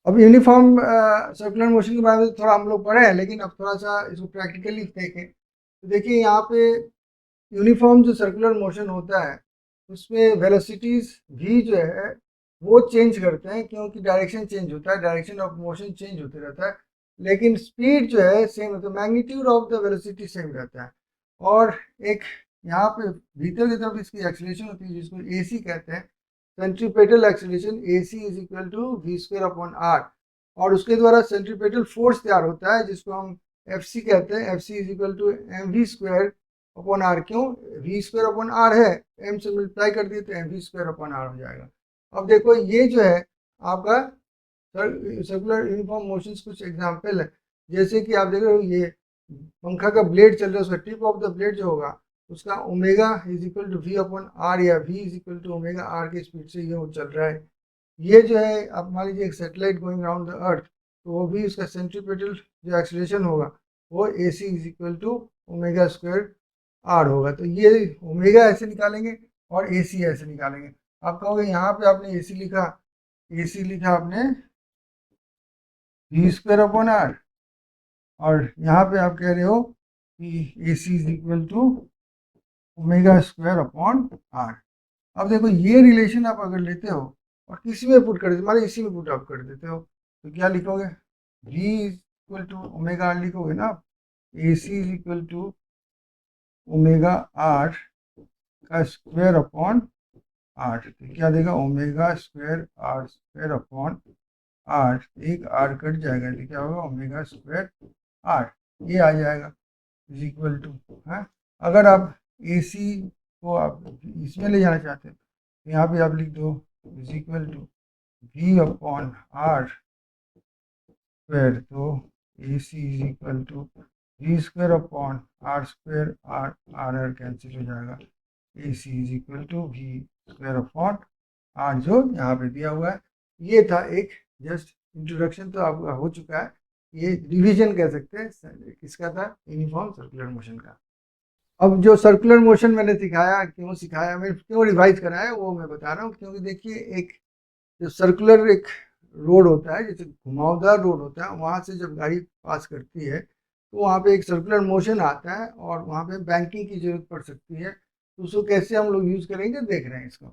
अब uniform circular motion के बारे में थोड़ा हम लोग पढ़े हैं, लेकिन अब थोड़ा सा इसको प्रैक्टिकली देखें तो देखिए यहाँ पे यूनिफॉर्म जो सर्कुलर मोशन होता है उसमें वेलोसिटीज भी जो है वो चेंज करते हैं, क्योंकि डायरेक्शन चेंज होता है, डायरेक्शन ऑफ मोशन चेंज होते रहता है, लेकिन स्पीड जो है सेम रहता है, magnitude of the velocity same रहता है। और एक यहाँ पे भीतर की तरफ इसकी एक्सीलरेशन होती है जिसको AC कहते हैं, centripetal acceleration AC is equal to v square upon r. और उसके द्वारा सेंट्रीपेटल फोर्स तैयार होता है जिसको हम FC कहते हैं, FC is equal to mv square upon r. क्यों? वी स्क्वायर अपॉन आर है, m से मल्टीप्लाई कर दिए तो mv स्क्वायर अपॉन आर हो जाएगा। अब देखो ये जो है आपका सर्कुलर यूनिफॉर्म मोशंस कुछ एग्जांपल है, जैसे कि आप देख रहे हो ये पंखा का ब्लेड चल रहा है, उसका टिप ऑफ द ब्लेड जो होगा उसका omega is equal to v upon r, या v is equal to omega r की स्पीड से ये वो चल रहा है। ये जो है आप मान लीजिए एक satellite going around the earth, तो वो भी उसका सेंट्रीपेटल जो एक्सीलरेशन होगा वो AC is equal to omega square r होगा। तो ये ओमेगा ऐसे निकालेंगे और AC ऐसे निकालेंगे। आप कहोगे यहाँ पे आपने AC लिखा, AC लिखा आपने वी स्क्वायर अपॉन आर, और यहाँ पे आप कह रहे हो कि AC is equal to omega square upon r. अब देखो ये रिलेशन आप अगर लेते हो और किसी में पुट कर देते, मान इसी में पुट आप कर देते हो, तो क्या लिखोगे? V equal to omega r लिखोगे ना आप। AC is equal to omega r का स्क्वायर अपॉन आर, तो क्या देगा? Omega square r square upon r, एक आर कट जाएगा तो क्या होगा? ओमेगा स्क्वायर आर, ये आ जाएगा इज इक्वल टू है। अगर आप AC को आप इसमें ले जाना चाहते हैं तो यहाँ पे आप लिख दो is equal to V upon r square, तो AC is equal to V square upon r square, r r r cancel हो जाएगा, AC is equal to V square upon r, जो यहाँ पे दिया हुआ है। ये था एक जस्ट इंट्रोडक्शन, तो आपका हो चुका है, ये रिवीजन कह सकते हैं किसका था? यूनिफॉर्म सर्कुलर मोशन का। अब जो सर्कुलर मोशन मैंने सिखाया, क्यों सिखाया, मैंने क्यों रिवाइज कराया, वो मैं बता रहा हूँ। क्योंकि देखिए एक जो सर्कुलर एक रोड होता है, जैसे घुमावदार रोड होता है, वहाँ से जब गाड़ी पास करती है तो वहाँ पे एक सर्कुलर मोशन आता है और वहाँ पे बैंकिंग की जरूरत पड़ सकती है। तो उसको कैसे हम लोग यूज करेंगे, देख रहे हैं इसको।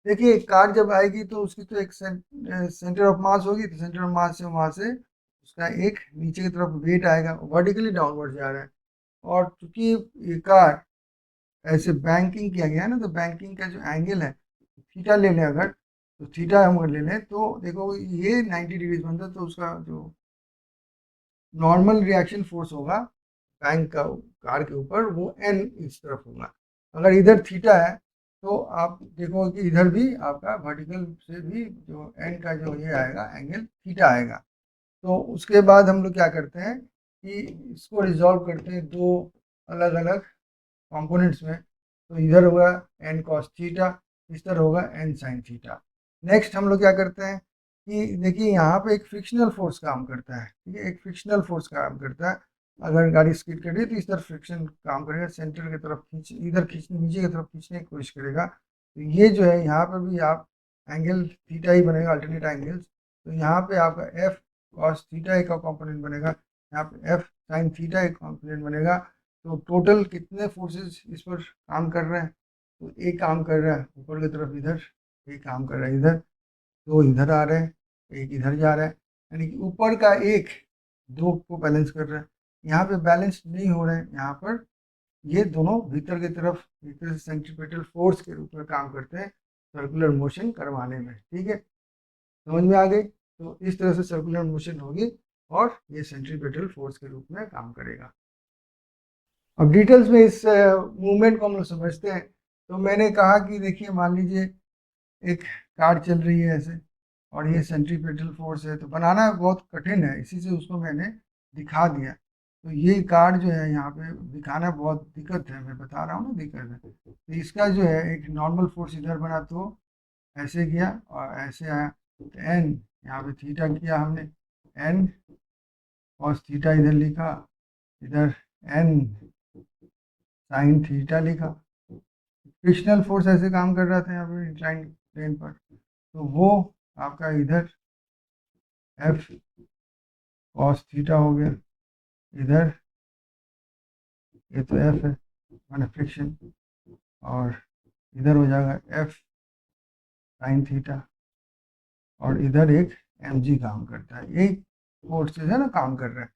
देखिए कार जब आएगी तो उसकी तो एक सेंटर ऑफ मास होगी, तो सेंटर ऑफ मास से वहाँ से उसका एक नीचे की तरफ वेट आएगा, वर्टिकली डाउनवर्ड जा रहा है। और चूंकि ये कार ऐसे बैंकिंग किया गया है ना, तो बैंकिंग का जो एंगल है, थीटा ले लें अगर, तो थीटा हम अगर ले लें तो देखो ये 90 डिग्रीज बनता है, तो उसका जो नॉर्मल रिएक्शन फोर्स होगा बैंक का कार के ऊपर वो एन इस तरफ होगा। अगर इधर थीटा है तो आप देखो कि इधर भी आपका वर्टिकल से भी जो एन का जो ये आएगा एंगल थीटा आएगा। तो उसके बाद हम लोग क्या करते हैं कि इसको रिजॉल्व करते हैं दो अलग अलग कंपोनेंट्स में। तो इधर होगा एन कॉस थीटा, इस तरह होगा एन साइन थीटा। नेक्स्ट हम लोग क्या करते हैं कि देखिए यहाँ पे एक फ्रिक्शनल फोर्स काम करता है, ठीक है, एक फ्रिक्शनल फोर्स काम करता है। अगर गाड़ी स्किड कर रही है तो इस तरफ फ्रिक्शन काम करेगा, सेंटर की तरफ खींच, इधर खींचने, नीचे की तरफ खींचने की कोशिश करेगा। तो ये जो है यहाँ पर भी आप एंगल थीटा ही बनेगा, अल्टरनेट एंगल्स। तो यहाँ पे आपका एफ कॉस थीटा एक का कॉम्पोनेंट बनेगा, यहाँ पे एफ साइन थीटा एक कॉम्पोनेंट बनेगा। तो टोटल कितने फोर्सेस इस पर काम कर रहे हैं? तो एक काम कर रहा है ऊपर की तरफ इधर, एक काम कर रहा है इधर, दो इधर आ रहे हैं, एक इधर जा रहा है, यानी कि ऊपर का एक दो को बैलेंस कर रहा है। यहाँ पे बैलेंस नहीं हो रहे हैं, यहाँ पर ये दोनों भीतर की तरफ भीतर से सेंट्रीपेटल फोर्स के रूप में काम करते हैं सर्कुलर मोशन करवाने में। ठीक है, समझ में आ गई? तो इस तरह से सर्कुलर मोशन होगी और ये सेंट्रीपेटल फोर्स के रूप में काम करेगा। अब डिटेल्स में इस मूवमेंट को हम लोग समझते हैं। तो मैंने कहा कि देखिए मान लीजिए एक कार चल रही है ऐसे, और ये सेंट्रीपेटल फोर्स है, तो बनाना बहुत कठिन है, इसी से उसको मैंने दिखा दिया। तो ये कार जो है यहाँ पे दिखाना बहुत दिक्कत है, मैं बता रहा हूँ ना दिक्कत है। तो इसका जो है एक नॉर्मल फोर्स इधर बना तो ऐसे किया और ऐसे आया, तो एन यहाँ पे थीटा किया हमने, एन कॉस थीटा इधर लिखा, इधर एन साइन थीटा लिखा। फ्रिक्शनल फोर्स ऐसे काम कर रहा था यहाँ पे इंक्लाइंड प्लेन पर, तो वो आपका इधर एफ कॉस थीटा हो गया, इधर ये तो एफ है माने फ्रिक्शन, और इधर हो जाएगा एफ साइन थीटा, और इधर एक एम जी काम करता है। यही फोर्सेज है ना काम कर रहा है।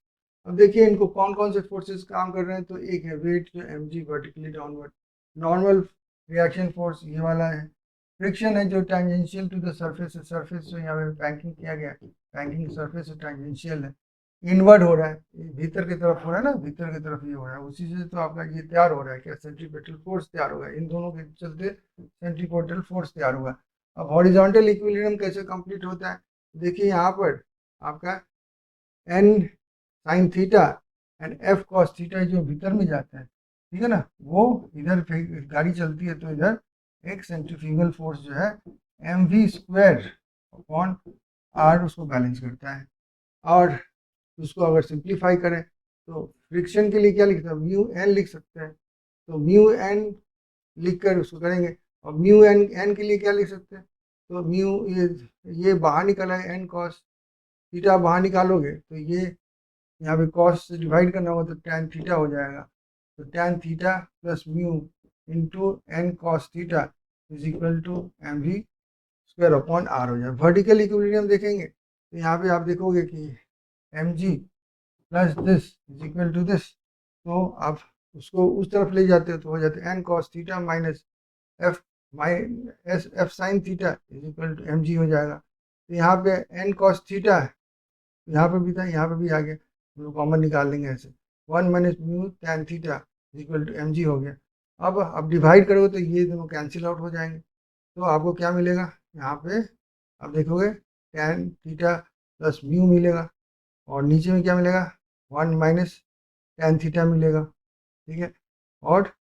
अब देखिए इनको कौन कौन से फोर्सेस काम कर रहे हैं। तो एक है वेट जो m g vertically downward, normal reaction force ये वाला है, फ्रिक्शन है जो टेंजेंशियल टू द सरफेस है, सरफेस जो यहाँ पे बैंकिंग किया गया है, बैंकिंग सरफेस से टेंजेंशियल है, इनवर्ड हो रहा है, ये भीतर की तरफ हो रहा है ना, भीतर की तरफ ये हो रहा है, उसी से तो आपका ये तैयार हो रहा है क्या, सेंट्रीपेटल फोर्स तैयार होगा, इन दोनों के चलते सेंट्रीपेटल फोर्स तैयार होगा। अब हॉरिजॉन्टल इक्विलिब्रियम कैसे कंप्लीट होता है, देखिए यहाँ पर आपका n sine theta and f cos theta जो भीतर में जाता है, ठीक है ना, वो इधर गाड़ी चलती है तो इधर एक सेंट्रीफ्यूगल फोर्स जो है m v square upon r उसको बैलेंस करता है। और उसको अगर सिंप्लीफाई करें तो फ्रिक्शन के लिए क्या लिखते हैं, म्यू एन लिख सकते हैं, तो म्यू एन लिख कर उसको करेंगे। और म्यू एन एन के लिए क्या लिख सकते हैं, तो म्यू ये बाहर निकला है, एन कॉस थीटा बाहर निकालोगे तो ये यहाँ पे कॉस से डिवाइड करना होगा तो टैन थीटा हो जाएगा, तो tan theta plus mu into n cos theta is equal to m v square upon r हो जाए। वर्टिकल इक्विलिब्रियम देखेंगे तो यहाँ पे आप देखोगे कि m g plus this is equal to this, तो आप उसको उस तरफ ले जाते हो तो हो जाते n cos theta minus f f sine theta is equal to m g हो जाएगा। तो यहाँ पे एन कॉस थीटा है, यहाँ पे भी था, यहाँ पे भी आ गया, हम लोग कॉमन निकाल लेंगे ऐसे, 1 minus mu tan theta equal to m g हो गया। अब डिवाइड करोगे तो ये दोनों कैंसिल आउट हो जाएंगे, तो आपको क्या मिलेगा यहाँ पे, अब देखोगे टैन थीटा प्लस म्यू मिलेगा, और नीचे में क्या मिलेगा 1 माइनस टैन थीटा मिलेगा, ठीक है, और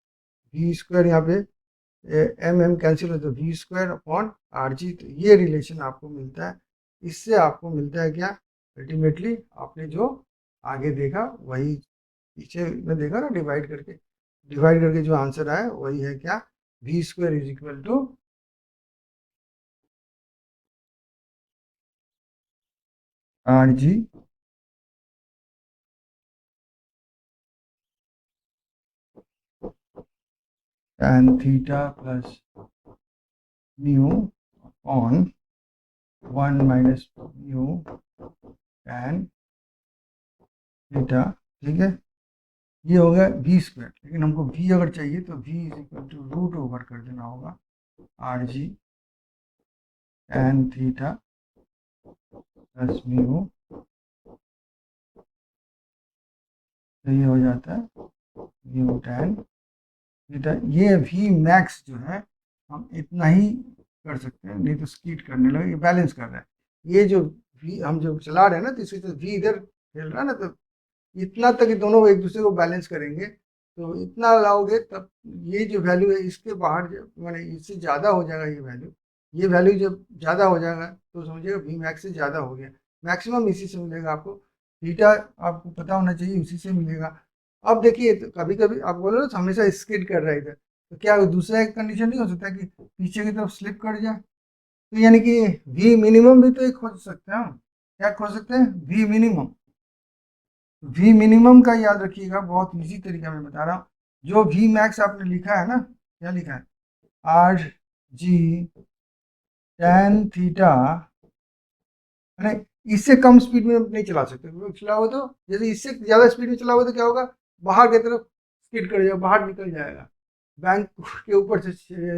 वी स्क्वायर यहाँ पे एम एम कैंसिल हो तो v square upon are g, तो ये रिलेशन आपको मिलता है। इससे आपको मिलता है क्या, अल्टीमेटली आपने जो आगे देखा वही पीछे में देखा ना, डिवाइड करके जो आंसर आया वही है क्या, v square is equal to r g tan theta plus mu on 1 minus mu tan theta, ठीक है, ये हो गया वी स्क्वायर। लेकिन हमको वी अगर चाहिए तो v is equal to root over कर देना होगा r g tan theta plus mu, तो ये हो जाता है म्यू tan थीटा। ये वी मैक्स जो है हम इतना ही कर सकते हैं, नहीं तो स्कीट करने लगे, ये बैलेंस कर रहा है, ये जो वी हम जो चला रहे हैं ना, तो इससे तो वी इधर खेल रहा है ना, तो इतना तक दोनों एक दूसरे को बैलेंस करेंगे, तो इतना लाओगे तब ये जो वैल्यू है इसके बाहर माने इससे ज़्यादा हो जाएगा, ये वैल्यू जब ज़्यादा हो जाएगा तो समझिएगा वी मैक्स से ज़्यादा हो गया, मैक्सिमम इसी से मिलेगा आपको, थीटा आपको पता होना चाहिए उसी से मिलेगा। अब देखिए तो कभी कभी आप बोलो ना हमेशा स्किड कर रहा है इधर, तो क्या दूसरा एक कंडीशन नहीं हो सकता कि पीछे की तरफ स्लिप कर जाए, तो यानी कि वी मिनिमम भी तो एक खोज सकते हैं हम, क्या खोज सकते हैं, वी मिनिमम। वी मिनिमम का याद रखिएगा, बहुत इजी तरीका मैं बता रहा हूँ, जो वी मैक्स आपने लिखा है ना, क्या लिखा है, आर जी टैन थीटा, अरे इससे कम स्पीड में नहीं चला सकते, चलाओ तो यदि इससे ज़्यादा स्पीड में चलाओ तो क्या होगा, बाहर की तरफ स्किड कर जाएगा, बाहर निकल जाएगा, बैंक के ऊपर से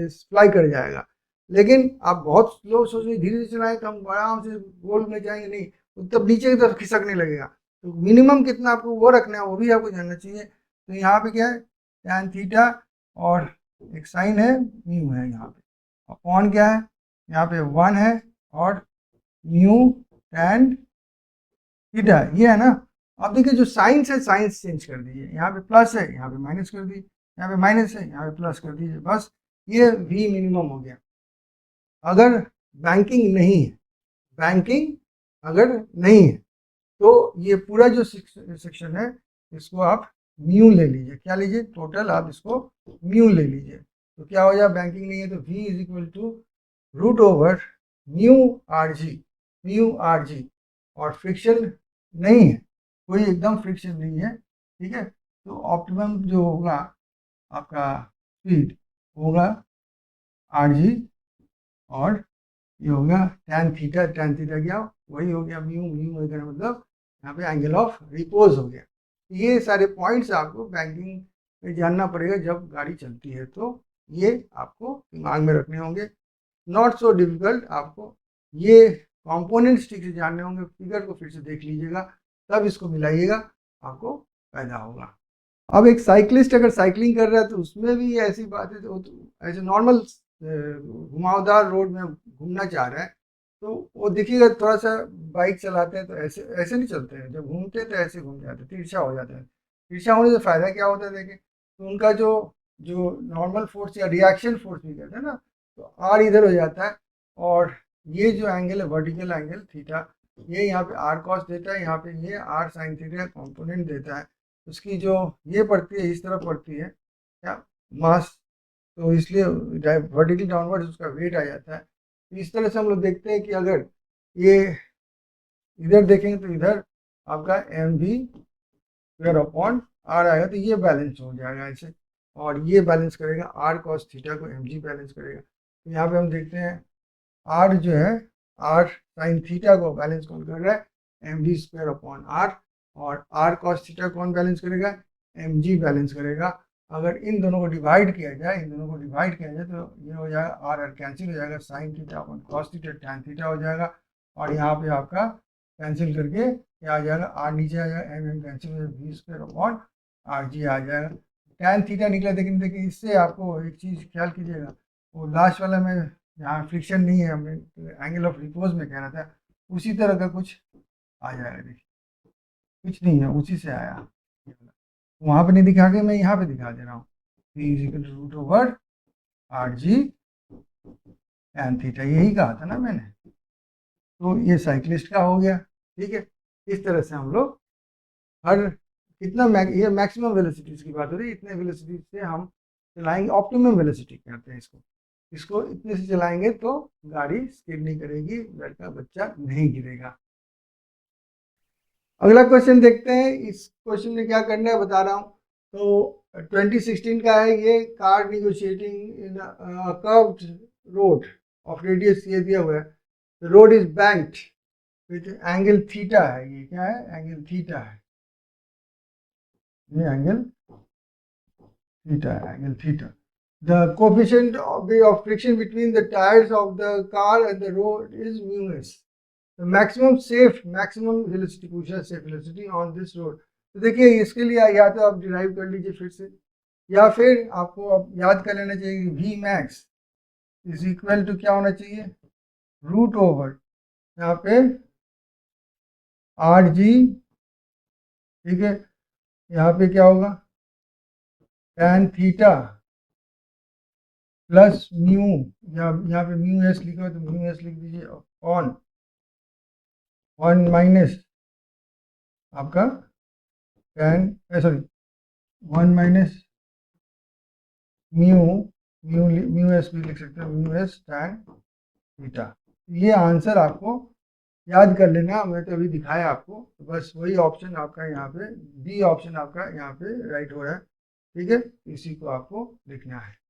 फ्लाई कर जाएगा। लेकिन आप बहुत स्लो सोच रहे धीरे से चलाएं तो हम आराम से गोल में जाएंगे नहीं, तो तब नीचे की तरफ खिसकने लगेगा, तो मिनिमम कितना आपको वो रखना है वो भी आपको जानना चाहिए। तो यहाँ पे क्या है, टैन थीटा और एक साइन है म्यू है, यहाँ पे अपॉन क्या है, यहाँ पे 1 है और म्यू टैन थीटा ये है ना। अब देखिए जो साइंस है साइंस चेंज कर दीजिए, यहाँ पे प्लस है यहाँ पे माइनस कर दीजिए, यहाँ पे माइनस है यहाँ पे प्लस कर दीजिए, बस ये वी मिनिमम हो गया। अगर बैंकिंग नहीं है, बैंकिंग अगर नहीं है तो ये पूरा जो सेक्शन है इसको आप म्यू ले लीजिए, क्या लीजिए, टोटल आप इसको म्यू ले लीजिए, तो क्या हो जाए, बैंकिंग नहीं है तो v is equal to root over mu r g, mu r g, और फ्रिक्शन नहीं है, कोई एकदम फ्रिक्शन नहीं है, ठीक है। तो ऑप्टिमम जो होगा आपका स्पीड होगा आर जी, और ये होगा tan थीटा, tan थीटा क्या वही हो गया म्यू, म्यू वगैरह मतलब यहाँ पे एंगल ऑफ रिपोज हो गया। ये सारे पॉइंट्स आपको बैंकिंग में जानना पड़ेगा जब गाड़ी चलती है, तो ये आपको दिमाग में रखने होंगे। नॉट सो डिफिकल्ट, आपको ये कंपोनेंट्स ठीक से जानने होंगे। फिगर को फिर से देख लीजिएगा, तब इसको मिलाइएगा, आपको पैदा होगा। अब एक साइकिलिस्ट अगर साइकिलिंग कर रहा है तो उसमें भी ऐसी बात है, तो ऐसे नॉर्मल घुमावदार रोड में घूमना चाह रहा है, तो वो देखिएगा थोड़ा सा बाइक चलाते हैं तो ऐसे ऐसे नहीं चलते हैं, जब घूमते हैं तो ऐसे घूम जाते हैं, तिरछा हो जाता है। तिरछा होने से फायदा क्या होता है देखें, तो उनका जो जो नॉर्मल फोर्स या रिएक्शन फोर्स भी कहते हैं ना, तो आर इधर हो जाता है, और ये जो एंगल है वर्टिकल एंगल थीटा, ये यहाँ पे आर कॉस देता है, यहाँ पे ये आर साइन थीटा कॉम्पोनेंट देता है। उसकी जो ये पड़ती है इस तरफ पड़ती है क्या, मास, तो इसलिए वर्टिकली डाउनवर्ड उसका वेट आ जाता है। तो इस तरह से हम लोग देखते हैं कि अगर ये इधर देखेंगे तो इधर आपका m v square upon r आएगा, तो ये बैलेंस हो जाएगा ऐसे, और ये बैलेंस करेगा आर कॉस थीटा को, एम जी बैलेंस करेगा। तो यहाँ पे हम देखते हैं आर जो है आर साइन थीटा को बैलेंस कौन कर रहा है, m v square upon r, और आर कॉस थीटा कौन बैलेंस करेगा, एम जी बैलेंस करेगा। अगर इन दोनों को डिवाइड किया जाए, इन दोनों को डिवाइड किया जाए तो ये हो जाएगा आर आर कैंसिल हो जाएगा, sine theta upon cos theta tan theta हो जाएगा, और यहाँ पे आपका कैंसिल करके क्या आ जाएगा, आर नीचे आ जाएगा, एम एम कैंसिल हो जाएगा, V square upon are G आ जाएगा। टैन थीटा निकला, लेकिन देखिए इससे आपको एक चीज़ ख्याल कीजिएगा, वो लास्ट वाला में यहाँ फ्रिक्शन नहीं है, हमें एंगल ऑफ रिपोज में कह रहा था, उसी तरह का कुछ आ जाएगा। देखिए कुछ नहीं है, उसी से आया, वहाँ पे नहीं दिखा के मैं यहाँ पे दिखा दे रहा हूँ, p is equal to root over r g n theta, यही कहा था ना मैंने। तो ये साइक्लिस्ट का हो गया, ठीक है। इस तरह से हम लोग हर कितना ये मैक्सिमम वेलोसिटीज की बात हो रही है, इतने वेलोसिटी से हम चलाएंगे, ऑप्टिमम वेलोसिटी कहते हैं इसको, इसको इतने से चलाएंगे तो गाड़ी स्किड नहीं करेगी, लड़का बच्चा नहीं गिरेगा। अगला क्वेश्चन देखते हैं, इस क्वेश्चन में क्या करना है बता रहा हूँ। तो 2016 का है ये, car negotiating in curved road of radius ये दिया हुआ है, road is banked with angle theta है, ये क्या है, एंगल थीटा है, ये एंगल थीटा है, angle theta. The coefficient of friction between the tires of the car and the road is mu s. The maximum velocity पूछा, safe velocity on this road। तो देखिए इसके लिए या तो आप डिराइव कर लीजिए फिर से, या फिर आपको अब याद कर लेना चाहिए v max is equal to क्या होना चाहिए, रूट ओवर यहाँ पे आर जी, ठीक है, यहाँ पे क्या होगा tan थीटा प्लस म्यू, यहाँ पे म्यू एस लिखा है तो म्यू एस लिख दीजिए, ऑन 1 माइनस आपका tan, sorry 1 minus mu, mu S भी लिख सकते हैं, म्यू एस tan थीटा। ये आंसर आपको याद कर लेना, मैं तो अभी दिखाया आपको, तो बस वही ऑप्शन आपका यहाँ पे, बी ऑप्शन आपका यहाँ पे राइट हो रहा है, ठीक है, इसी को आपको लिखना है।